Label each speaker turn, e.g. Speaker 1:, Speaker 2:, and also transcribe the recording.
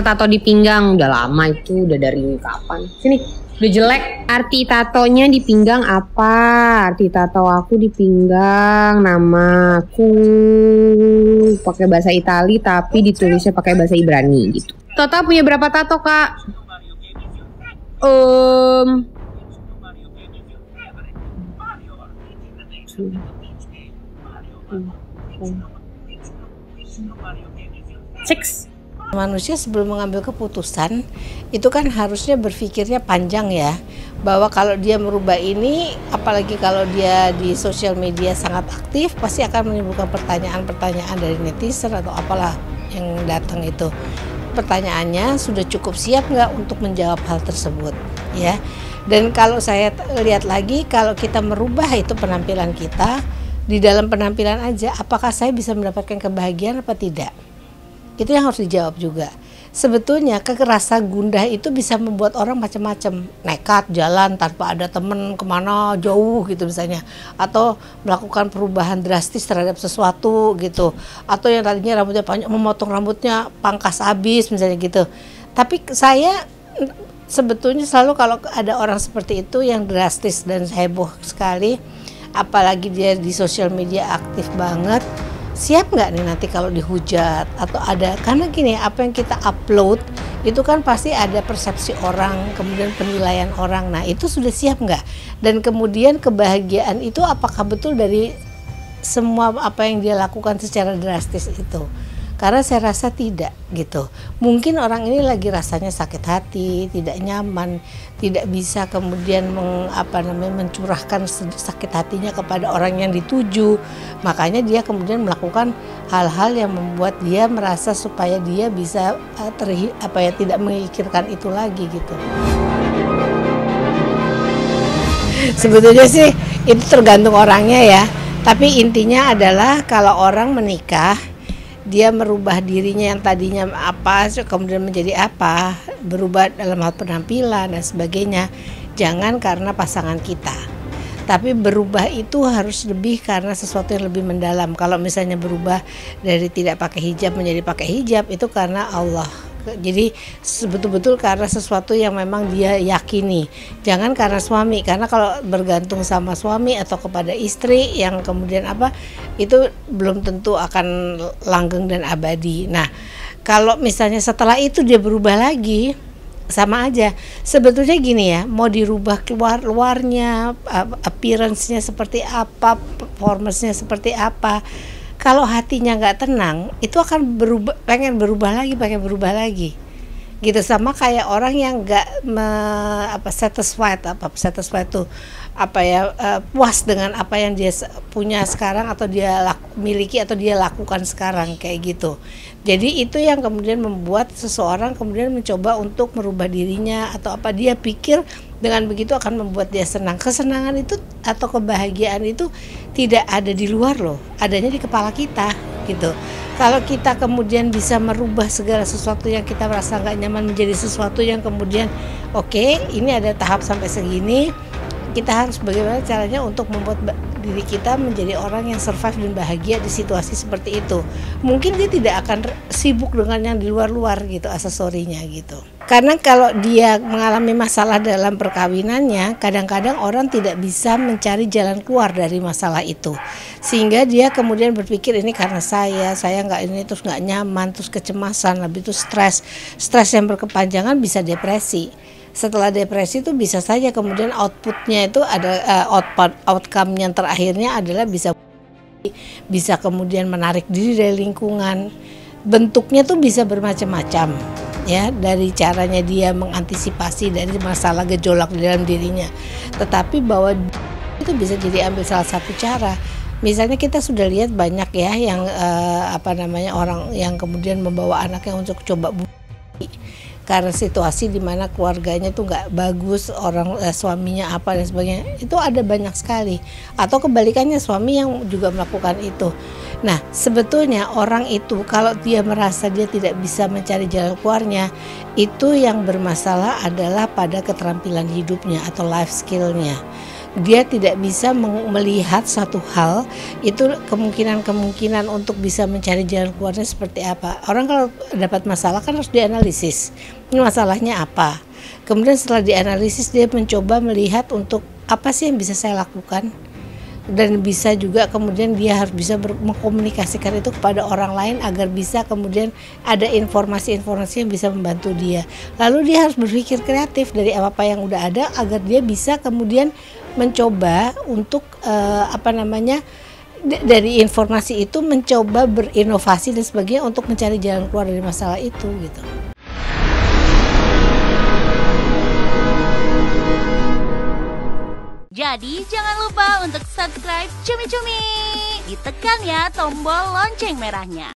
Speaker 1: tato di pinggang udah lama itu, udah dari kapan? Sini, udah jelek. Arti tatonya di pinggang apa? Arti tato aku di pinggang, namaku pakai bahasa Itali tapi ditulisnya pakai bahasa Ibrani gitu. Total punya berapa tato, Kak? Six.
Speaker 2: Manusia sebelum mengambil keputusan itu kan harusnya berpikirnya panjang ya, bahwa kalau dia merubah ini, apalagi kalau dia di sosial media sangat aktif, pasti akan menimbulkan pertanyaan-pertanyaan dari netizen atau apalah yang datang itu. Pertanyaannya, sudah cukup siap nggak untuk menjawab hal tersebut ya. Dan kalau saya lihat lagi, kalau kita merubah itu penampilan kita, di dalam penampilan aja, apakah saya bisa mendapatkan kebahagiaan apa tidak? Itu yang harus dijawab juga. Sebetulnya rasa gundah itu bisa membuat orang macam-macam, nekat jalan tanpa ada temen kemana jauh gitu misalnya, atau melakukan perubahan drastis terhadap sesuatu gitu, atau yang tadinya rambutnya panjang memotong rambutnya pangkas habis misalnya gitu. Tapi saya sebetulnya selalu kalau ada orang seperti itu yang drastis dan heboh sekali, apalagi dia di sosial media aktif banget, siap nggak nih nanti kalau dihujat atau ada, karena gini, apa yang kita upload itu kan pasti ada persepsi orang, kemudian penilaian orang. Nah itu sudah siap nggak? Dan kemudian kebahagiaan itu apakah betul dari semua apa yang dia lakukan secara drastis itu? Karena saya rasa tidak gitu. Mungkin orang ini lagi rasanya sakit hati, tidak nyaman, tidak bisa kemudian mencurahkan sakit hatinya kepada orang yang dituju. Makanya dia kemudian melakukan hal-hal yang membuat dia merasa supaya dia bisa tidak memikirkan itu lagi gitu. Sebetulnya sih itu tergantung orangnya ya. Tapi intinya adalah kalau orang menikah, dia merubah dirinya yang tadinya apa kemudian menjadi apa, berubah dalam hal penampilan dan sebagainya, jangan karena pasangan kita, tapi berubah itu harus lebih karena sesuatu yang lebih mendalam. Kalau misalnya berubah dari tidak pakai hijab menjadi pakai hijab, itu karena Allah. Jadi betul-betul karena sesuatu yang memang dia yakini, jangan karena suami, karena kalau bergantung sama suami atau kepada istri yang kemudian itu belum tentu akan langgeng dan abadi. Nah kalau misalnya setelah itu dia berubah lagi, sama aja. Sebetulnya gini ya, mau dirubah luarnya, appearance-nya seperti apa, performance-nya seperti apa, kalau hatinya nggak tenang, itu akan pengen berubah lagi gitu. Sama kayak orang yang nggak satisfied tuh puas dengan apa yang dia punya sekarang atau dia miliki atau dia lakukan sekarang kayak gitu. Jadi itu yang kemudian membuat seseorang kemudian mencoba untuk merubah dirinya atau dia pikir dengan begitu akan membuat dia senang. Kesenangan itu atau kebahagiaan itu tidak ada di luar loh, adanya di kepala kita gitu. Kalau kita kemudian bisa merubah segala sesuatu yang kita merasa nggak nyaman menjadi sesuatu yang kemudian oke, ini ada tahap sampai segini, kita harus bagaimana caranya untuk membuat diri kita menjadi orang yang survive dan bahagia di situasi seperti itu. Mungkin dia tidak akan sibuk dengan yang di luar-luar gitu, aksesorinya gitu. Karena kalau dia mengalami masalah dalam perkawinannya, kadang-kadang orang tidak bisa mencari jalan keluar dari masalah itu. Sehingga dia kemudian berpikir ini karena saya nggak ini, terus nggak nyaman, terus kecemasan, lebih itu stres yang berkepanjangan bisa depresi. Setelah depresi itu bisa saja kemudian outputnya itu ada outcome yang terakhirnya adalah bisa kemudian menarik diri dari lingkungan. Bentuknya tuh bisa bermacam-macam ya, dari caranya dia mengantisipasi dari masalah gejolak di dalam dirinya. Tetapi bahwa itu bisa jadi ambil salah satu cara. Misalnya kita sudah lihat banyak ya yang orang yang kemudian membawa anaknya untuk coba karena situasi di mana keluarganya tuh nggak bagus, suaminya apa dan sebagainya, itu ada banyak sekali. Atau kebalikannya, suami yang juga melakukan itu. Nah sebetulnya orang itu kalau dia merasa dia tidak bisa mencari jalan keluarnya, itu yang bermasalah adalah pada keterampilan hidupnya atau life skillnya. dia tidak bisa melihat satu hal itu kemungkinan untuk bisa mencari jalan keluarnya seperti apa. Orang kalau dapat masalah kan harus dianalisis, ini masalahnya apa, kemudian setelah dianalisis dia mencoba melihat untuk apa sih yang bisa saya lakukan, dan bisa juga kemudian dia harus bisa mengkomunikasikan itu kepada orang lain agar bisa kemudian ada informasi-informasi yang bisa membantu dia. Lalu dia harus berpikir kreatif dari apa yang udah ada agar dia bisa kemudian mencoba untuk dari informasi itu mencoba berinovasi dan sebagainya untuk mencari jalan keluar dari masalah itu gitu.
Speaker 3: Jadi jangan lupa untuk subscribe Cumi Cumi. Ditekan ya tombol lonceng merahnya.